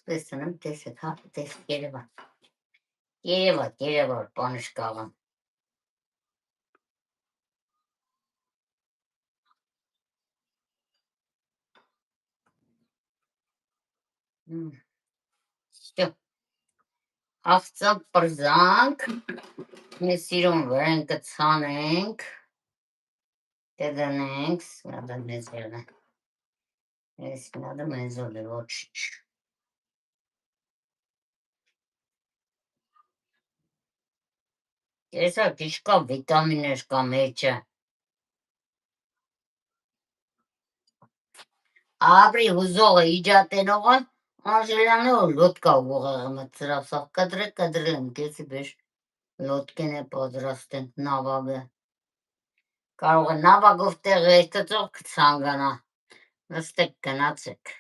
տեսնեմ, տեսեք, հա, տեսեք, երևա, պանշկաղան։ Շո, աղծա պրզանք, մեզ սիրում վրեն կցանենք, դեդանենք, սնադը մեզ վերնը, սնադը մեզ ոլը, ոչիչ։ Տեսակ, իշկա վիտամիներ կա մեջը։ Ապրի հուզողը իջատենողը, անժելանը որ լոտկա ուղեղը մծրավ, սաղ կադրել եմ, կեսի բեշ լոտկեն է պատրաստեն նավագը։ Կարող է նավագով տեղը էստացող կցանգանա, նստեք գնացեք։